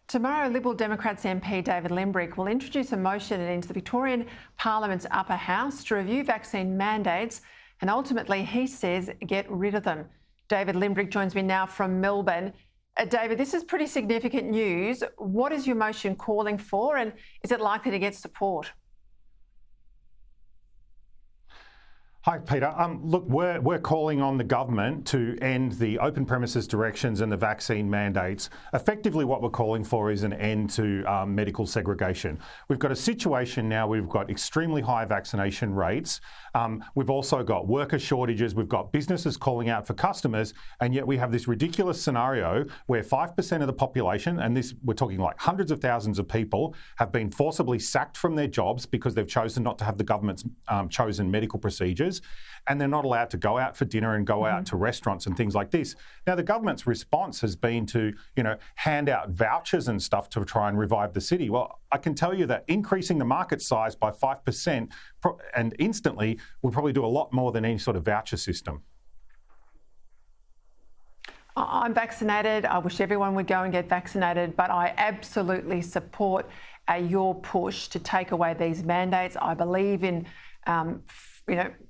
Tomorrow, Liberal Democrats MP David Limbrick will introduce a motion into the Victorian Parliament's upper house to review vaccine mandates and ultimately, he says, get rid of them. David Limbrick joins me now from Melbourne. David, this is pretty significant news. What is your motion calling for, and is it likely to get support? Hi, Peter. Look, we're calling on the government to end the open premises directions and the vaccine mandates. Effectively, what we're calling for is an end to medical segregation. We've got a situation now, we've got extremely high vaccination rates. We've also got worker shortages, we've got businesses calling out for customers, and yet we have this ridiculous scenario where 5% of the population, and this we're talking like hundreds of thousands of people, have been forcibly sacked from their jobs because they've chosen not to have the government's chosen medical procedures, and they're not allowed to go out for dinner and go out to restaurants and things like this. Now, the government's response has been to, hand out vouchers and stuff to try and revive the city. Well, I can tell you that increasing the market size by 5% and instantly will probably do a lot more than any sort of voucher system. I'm vaccinated. I wish everyone would go and get vaccinated, but I absolutely support your push to take away these mandates. I believe in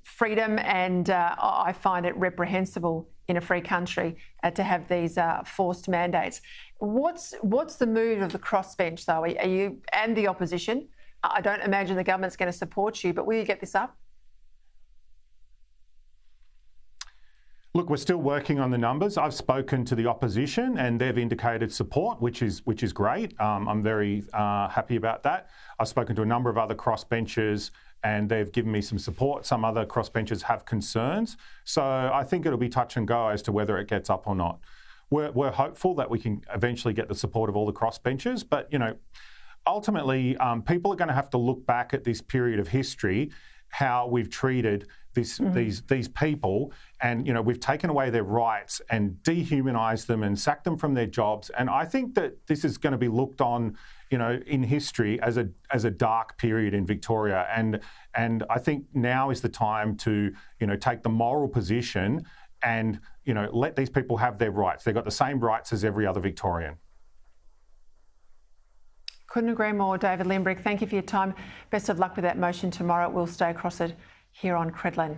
freedom, and I find it reprehensible in a free country to have these forced mandates. What's the mood of the crossbench, though? Are you and the opposition? I don't imagine the government's going to support you, but will you get this up? Look, we're still working on the numbers. I've spoken to the opposition and they've indicated support, which is great. I'm very happy about that. I've spoken to a number of other crossbenchers and they've given me some support. Some other crossbenchers have concerns. So I think it'll be touch and go as to whether it gets up or not. We're hopeful that we can eventually get the support of all the crossbenchers, but ultimately people are going to have to look back at this period of history, how we've treated these people, and we've taken away their rights and dehumanised them and sacked them from their jobs. And I think that this is going to be looked on, in history as a dark period in Victoria. And I think now is the time to take the moral position and let these people have their rights. They've got the same rights as every other Victorian. Couldn't agree more, David Limbrick. Thank you for your time. Best of luck with that motion tomorrow. We'll stay across it here on Credlin.